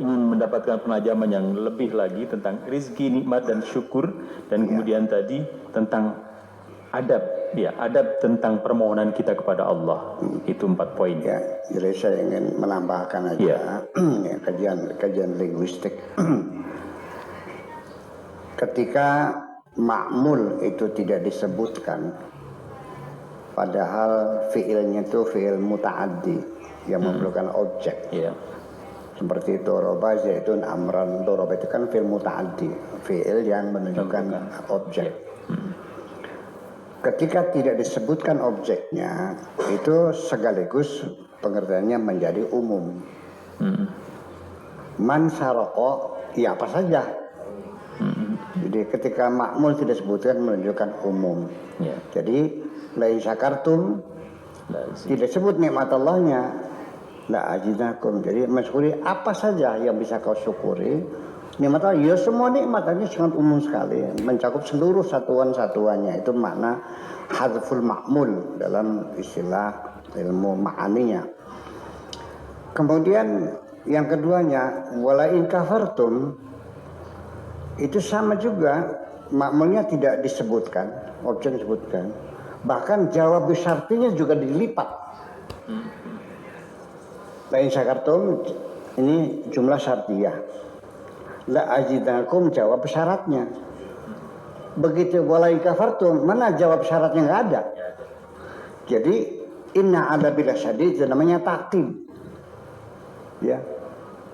ingin mendapatkan penajaman yang lebih lagi tentang rizki, nikmat dan syukur, dan kemudian tadi tentang adab, ya, adab tentang permohonan kita kepada Allah. Itu 4 poin. Ya, jadi saya ingin menambahkan aja ya, kajian linguistik. Ketika ma'mul itu tidak disebutkan, padahal fiilnya itu fiil muta'addi yang memerlukan objek. Yeah. Seperti doroba, zaitun, amran. Doroba itu kan fiil muta'addi, fiil yang menunjukkan objek. Ketika tidak disebutkan objeknya, itu sekaligus pengertiannya menjadi umum. Man saroko, ya apa saja. Jadi ketika ma'mul tidak disebutkan menunjukkan umum. Yeah. Jadi lain syakartum tidak sebut nikmat Allahnya. La ajidakum. Jadi mensyukuri apa saja yang bisa kau syukuri. Nikmat Allah, ya semua nikmatnya sangat umum sekali, mencakup seluruh satuan-satuannya. Itu makna hadful ma'mul dalam istilah ilmu ma'aninya. Kemudian yang keduanya, wala in kafartum, itu sama juga, ma'mulnya tidak disebutkan, objek disebutkan. Bahkan jawab syartinya juga dilipat. Lain syakartum, ini jumlah syartiyah. La ajidakum jawab syaratnya. Begitu wala in kafartum, mana jawab syaratnya nggak ada. Jadi inna adzabil syadid namanya taktib. Ya.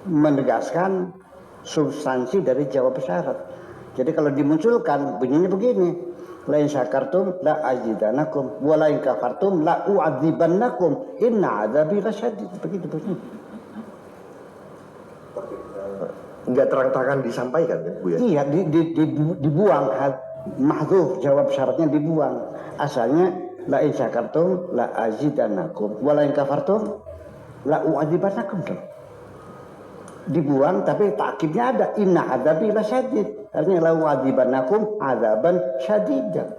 Menegaskan substansi dari jawab syarat. Jadi kalau dimunculkan bunyinya begini. Lain syakartum la azidanakum wa la in kafartum la u'adzibannakum inna adzabi lasyadid. Begitu bunyi. Enggak terang-terangan disampaikan ya, Bu ya? Iya, dibuang, mahdzuf jawab syaratnya dibuang. Asalnya la in syakartum la azidanakum wa la in kafartum la u'adzibannakum. Dibuang tapi takkidnya ada inna adzabi lasyadid. Artinya la u'adzibannakum adzaban syadidan.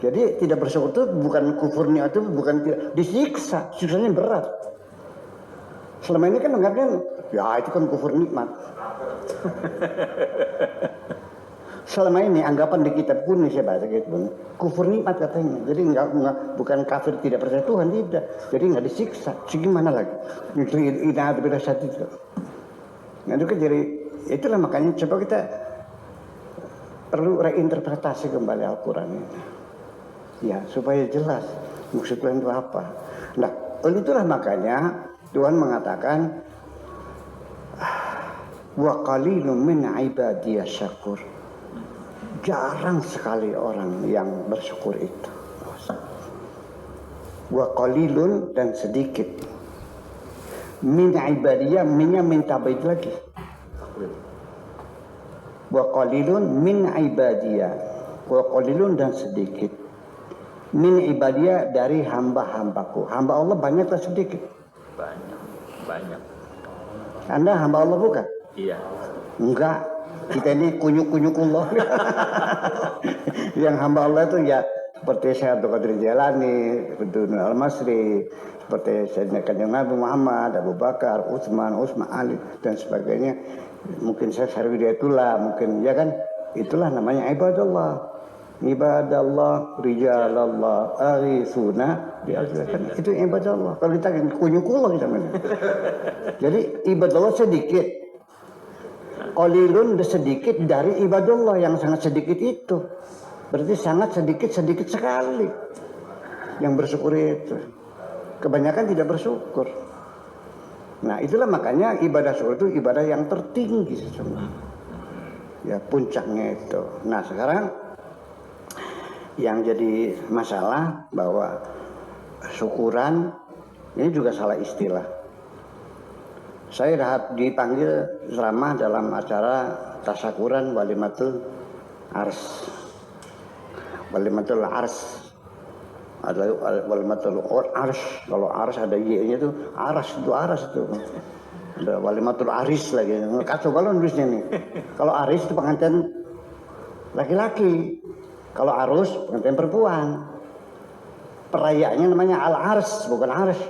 Jadi tidak bersyukur itu bukan kufurnya, itu bukan disiksa, siksanya berat. Selama ini kan menganggapnya ya itu kan kufur nikmat. Selama ini anggapan di kitab pun saya baca gitu, kufur nikmat katanya. Jadi bukan kafir tidak percaya Tuhan, tidak. Jadi nggak disiksa. Gimana lagi? Ina ada beda satu itu. Nah itu kan jadi itulah makanya coba kita perlu reinterpretasi kembali Al-Quran ini. Ya supaya jelas maksud Tuhan itu apa. Nah itulah makanya Tuhan mengatakan wa qalilun min ibadiyas syakur. Jarang sekali orang yang bersyukur itu. Wa qalilun dan sedikit. Min ibadiyah, minnya minta baik lagi. Wa qalilun min ibadiyah. Wa qalilun dan sedikit. Min ibadiyah dari hamba-hambaku. Hamba Allah banyak atau sedikit? Banyak. Anda hamba Allah bukan? Iya. Enggak. Kita ini kunyuk-kunyukullah. Yang hamba Allah itu ya seperti Syekh Abdul Qadir Jailani, seperti Nur Al-Masri, seperti Sayyidina Kanjeng Nabi Muhammad, Abu Bakar, Utsman Ali dan sebagainya. Mungkin Syekh Sarwidayatullah, mungkin ya kan itulah namanya ibadallah. Ibadallah, rijalallah, aghithuna bi'azlakan. Itu ibadallah. Kalau kita kunyukullah kita mana. Jadi ibadallah sedikit. Qalilun sedikit dari ibadallah yang sangat sedikit itu. Berarti sangat sedikit sekali yang bersyukur itu. Kebanyakan tidak bersyukur. Nah itulah makanya ibadah syukur itu ibadah yang tertinggi sesungguhnya. Ya puncaknya itu. Nah sekarang yang jadi masalah bahwa syukuran ini juga salah istilah. Saya dipanggil ceramah dalam acara tasyakuran walimatul ars. Walimatul ars adalah walimatul ars. Kalau ars ada y-nya itu aras itu. Ada walimatul aris lagi. Kacau kalau nulisnya nih. Kalau aris itu pengantin laki-laki. Kalau arus pengantin perempuan. Perayaannya namanya al-ars bukan ars.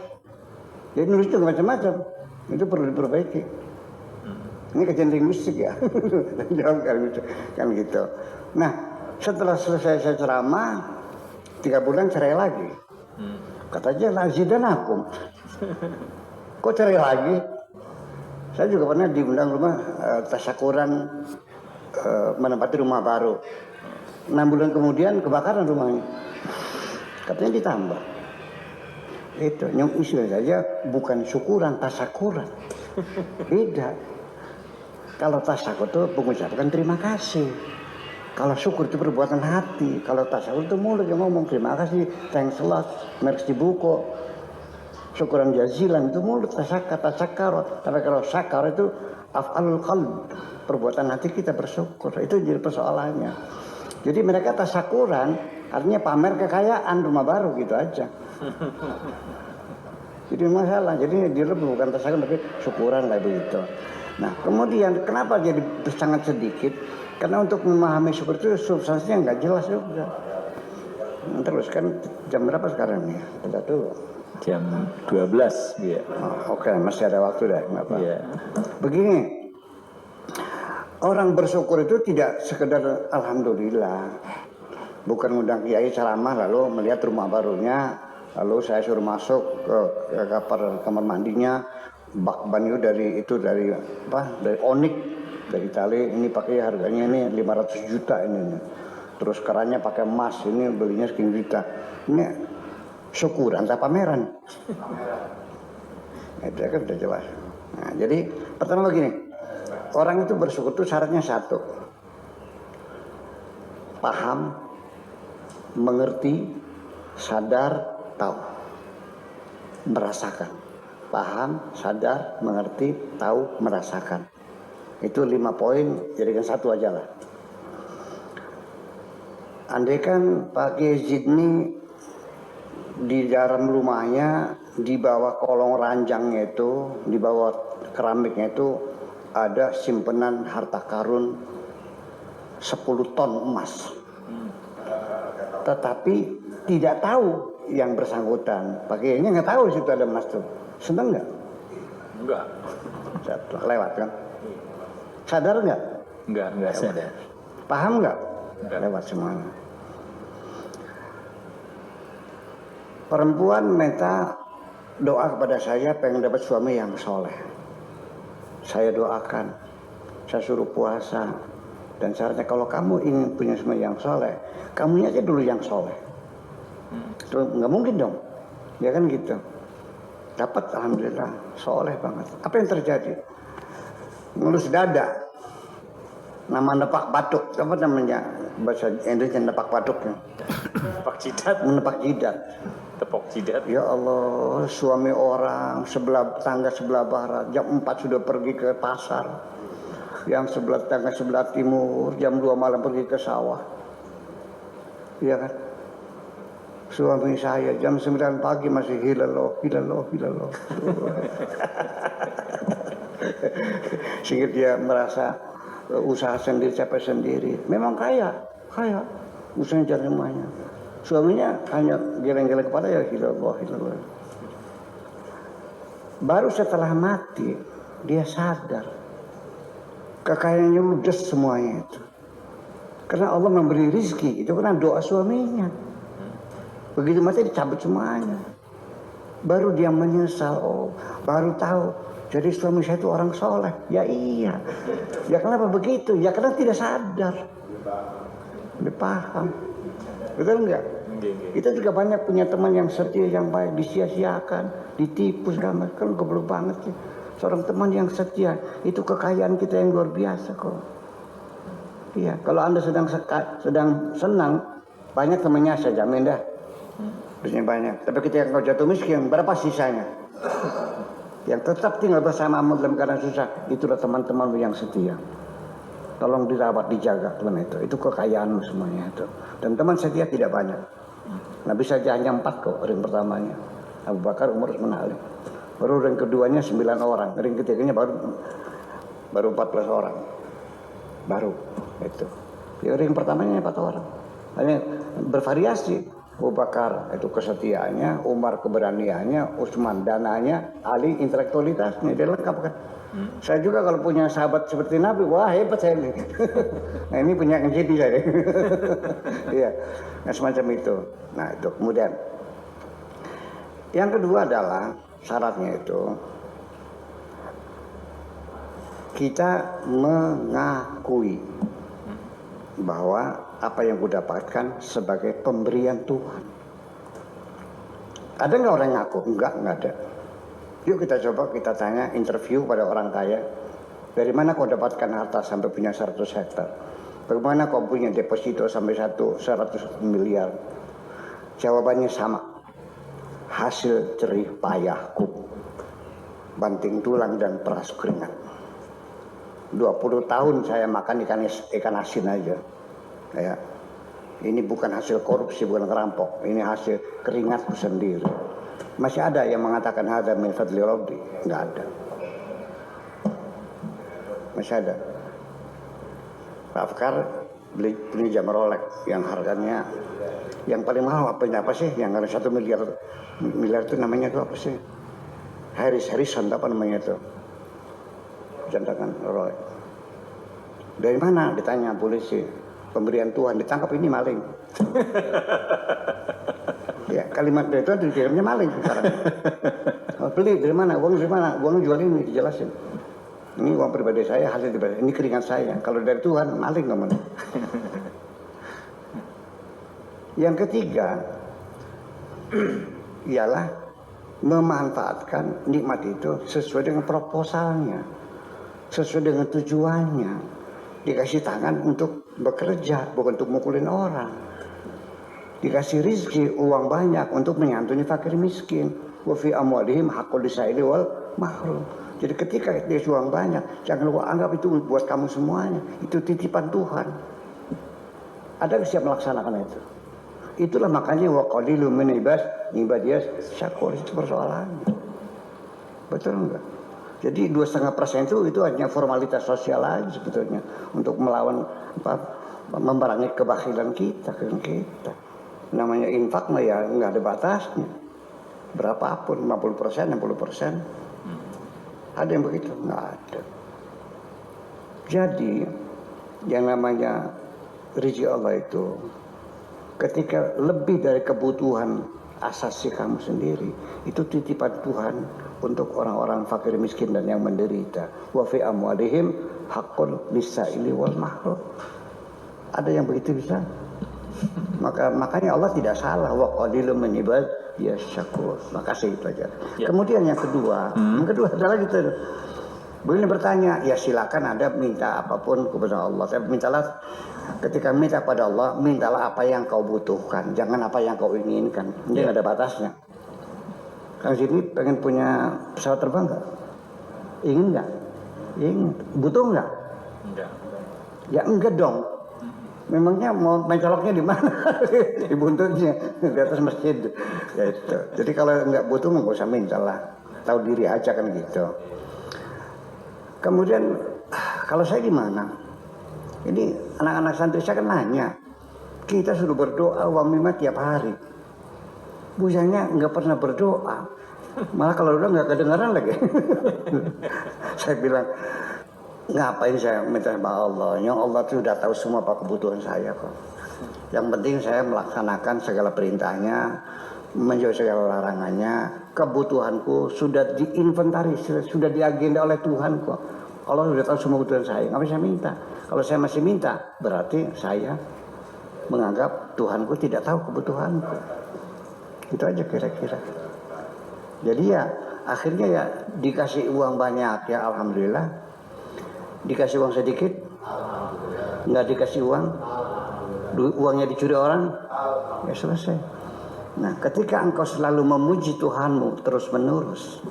Jadi nulis itu macam-macam. Itu perlu diperbaiki. Ini kajian linguistik ya. Jawab kan gitu. Nah, setelah selesai saya ceramah, 3 bulan cerai lagi. Katanya lazidanakum. Kok cerai lagi? Saya juga pernah diundang rumah tasyakuran menempati rumah baru. 6 bulan kemudian kebakaran rumahnya. Katanya ditambah. Itu yang istilah saja bukan syukuran, tasyakuran. Beda. Kalau tasyakur itu mengucapkan terima kasih. Kalau syukur itu perbuatan hati. Kalau tasyakur itu mulut yang ngomong terima kasih, thanks a lot, merci beaucoup. Syukuran jazilan itu mulut tasyakar. Tapi kalau syakar itu af'alul qalb, perbuatan hati kita bersyukur. Itu jadi persoalannya. Jadi mereka tasyakuran artinya pamer kekayaan rumah baru gitu aja. Jadi masalah. Jadi dia bukan tasyakur tapi syukuran lah begitu. Nah kemudian kenapa jadi sangat sedikit? Karena untuk memahami syukur itu substansinya nggak jelas juga. Terus kan jam berapa sekarang nih? Tidak dulu. Jam 12 ya. Oke, masih ada waktu deh, nggak apa. Ya. Begini, orang bersyukur itu tidak sekedar alhamdulillah. Bukan undang kiai ceramah lalu melihat rumah barunya, lalu saya suruh masuk ke kamar mandinya, bak banyu dari onik dari tali, ini pakai harganya ini 500 juta ini. Terus kerannya pakai emas, ini belinya sekian juta. Ini syukuran tak pameran. Itu kan sudah jelas. Nah, jadi pertama begini, orang itu bersyukur itu syaratnya satu, paham, mengerti, sadar, tahu, merasakan. Paham, sadar, mengerti, tahu, merasakan. Itu 5 poin, jadikan satu aja lah. Andaikan Pak Yazid ini di dalam rumahnya, di bawah kolong ranjangnya itu, di bawah keramiknya itu ada simpenan harta karun 10 ton emas. Tetapi tidak tahu yang bersangkutan. Pakainya nggak tahu di situ ada emas tuh. Senang nggak? Enggak. Lewat kan? Sadar nggak? Enggak sadar. Paham nggak? Enggak. Lewat semuanya. Perempuan minta doa kepada saya pengen dapat suami yang soleh. Saya doakan, saya suruh puasa. Dan syaratnya kalau kamu ingin punya suami yang soleh, kamunya aja dulu yang soleh. Terus nggak mungkin dong, ya kan gitu. Dapat alhamdulillah, soleh banget. Apa yang terjadi? Ngelus dada. Nama nepak batuk, apa namanya bahasa Indonesia nepak batuknya? Nepak jidat. Menepak jidat. Tepok jidat. Ya Allah, suami orang tangga sebelah barat, jam 4 sudah pergi ke pasar. Yang tangga sebelah timur, jam 2 malam pergi ke sawah. Iya kan? Suami saya jam 9 pagi masih hilaloh. Sehingga dia merasa usaha sendiri, capek sendiri. Memang kaya. Usahanya jalan rumahnya. Suaminya hanya geleng-geleng kepala ya hilallah. Baru setelah mati dia sadar kekayaannya ludes semuanya itu. Karena Allah memberi rizki itu karena doa suaminya. Begitu mati dicabut semuanya. Baru dia menyesal, baru tahu. Jadi suami saya itu orang soleh. Ya iya. Ya kenapa begitu? Ya karena tidak sadar. Dia paham. Betul enggak? Kita juga banyak punya teman yang setia, yang baik, disia-siakan, ditipu segala macam. Kan goblok banget sih. Seorang teman yang setia, itu kekayaan kita yang luar biasa kok. Iya, kalau Anda sedang senang, banyak temannya saya jamin dah. Biasanya banyak. Tapi ketika kau jatuh miskin, berapa sisanya? Yang tetap tinggal bersamamu dalam keadaan susah, itulah teman-teman yang setia. Tolong dirawat, dijaga teman itu. Itu kekayaanmu semuanya itu. Dan teman setia tidak banyak. Nabi saja hanya 4 kok ring pertamanya. Abu Bakar, Umar, Utsman, Ali. Baru ring keduanya 9 orang. Ring ketiganya baru 14 orang. Baru itu. Ya, ring pertamanya 4 orang. Hanya bervariasi. Abu Bakar itu kesetiaannya, Umar keberaniannya, Utsman dananya, Ali intelektualitasnya. Dia lengkap kan. Saya juga kalau punya sahabat seperti Nabi, wah hebat saya ini. Nah ini punya jadi saya. Iya, nah, semacam itu. Nah itu kemudian yang kedua adalah syaratnya itu kita mengakui bahwa apa yang ku dapatkan sebagai pemberian Tuhan. Ada nggak orang yang ngaku? Enggak ada. Yuk kita coba kita tanya interview pada orang kaya. Dari mana kau dapatkan harta sampai punya 100 hektar? Bagaimana kau punya deposito sampai 100 miliar? Jawabannya sama. Hasil jerih payahku. Banting tulang dan peras keringat. 20 tahun saya makan ikan asin aja. Ya. Ini bukan hasil korupsi, bukan ngerampok. Ini hasil keringatku sendiri. Masih ada yang mengatakan hadza min fadli rabbi? Enggak ada. Masih ada. Pak Afkar beli jam Rolex yang harganya yang paling mahal apa sih? Yang ada 1 miliar itu namanya itu apa sih? Harrison apa namanya itu? Jantakan Rolex. Dari mana? Ditanya polisi. Pemberian Tuhan, ditangkap ini maling. Ya, kalimat itu dikirimnya maling sekarang. Beli dari mana? Uang dari mana? Uang jual ini dijelasin. Ini uang pribadi saya, hasil pribadi. Ini keringat saya. Kalau dari Tuhan maling ngomong. Yang ketiga ialah memanfaatkan nikmat itu sesuai dengan proposalnya, sesuai dengan tujuannya. Dikasih tangan untuk bekerja, bukan untuk mukulin orang. Dikasih rizki, uang banyak untuk menyantuni fakir miskin. Wa fi amwalihim haqqul lisaili wal mahrum. Jadi ketika dia uang banyak, jangan lupa anggap itu buat kamu semuanya. Itu titipan Tuhan. Ada yang siap melaksanakan itu? Itulah makanya wa qalilun min ibadiyas syakur, itu persoalannya. Betul enggak? Jadi 2,5% itu hanya formalitas sosial aja sebetulnya untuk melawan memerangi kebakhilan kita. Namanya infak mah ya nggak ada batasnya. Berapapun 50%, 60%. Ada yang begitu? Nggak ada. Jadi yang namanya rezeki Allah itu ketika lebih dari kebutuhan asasi kamu sendiri, itu titipan Tuhan untuk orang-orang fakir miskin dan yang menderita. Wa fi amwalihim haqqul lisaili wal mahrum. Ada yang begitu bisa? Makanya Allah tidak salah, wa qalilun min ibadiyas syakur. Makasih itu aja. Ya. Kemudian yang kedua adalah gitu. Boleh bertanya, ya silakan Anda minta apapun kepada Allah. Saya mintalah ketika minta pada Allah, mintalah apa yang kau butuhkan, jangan apa yang kau inginkan. Ini ada batasnya. Kang sini pengen punya pesawat terbang nggak? Ingin nggak? Ingin. Butuh nggak? Enggak. Ya enggak dong. Memangnya mau mencoloknya di mana? Di buntutnya, di atas masjid. Ya itu. Jadi kalau nggak butuh nggak usah mintalah. Tahu diri aja kan gitu. Kemudian kalau saya gimana? Ini anak-anak santri saya kan nanya. Kita suruh berdoa wa mimma tiap hari. Bujangnya nggak pernah berdoa. Malah kalau udah nggak kedengaran lagi. Saya bilang, ngapain saya minta sama Allah? Yang Allah itu sudah tahu semua apa kebutuhan saya kok. Yang penting saya melaksanakan segala perintahnya, menjauhi segala larangannya. Kebutuhanku sudah diinventaris, sudah diagenda oleh Tuhan kok. Allah sudah tahu semua kebutuhan saya. Ngapain saya minta? Kalau saya masih minta, berarti saya menganggap Tuhanku tidak tahu kebutuhanku. Itu aja kira-kira. Jadi ya akhirnya ya dikasih uang banyak ya alhamdulillah. Dikasih uang sedikit, nggak dikasih uang, uangnya dicuri orang, ya selesai. Nah, ketika engkau selalu memuji Tuhanmu terus menerus,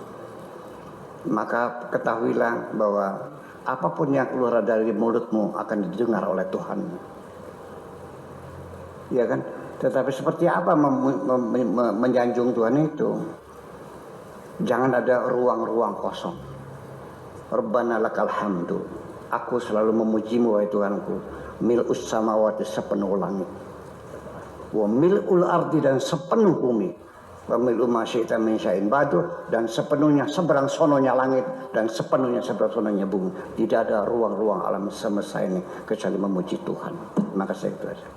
maka ketahuilah bahwa apapun yang keluar dari mulutmu akan didengar oleh Tuhan. Ya kan? Tetapi seperti apa menyanjung Tuhan itu? Jangan ada ruang-ruang kosong. Rabbana lakal hamdu. Aku selalu memujimu wahai Tuhanku. Mil'us samawati sepenuh langit. Wa mil'ul ardi dan sepenuh bumi. Pemilu masih min syai'in ba'du, dan sepenuhnya seberang sononya langit dan sepenuhnya seberang sononya bumi. Tidak ada ruang-ruang alam semesta ini kecuali memuji Tuhan. Maka saya itu aja.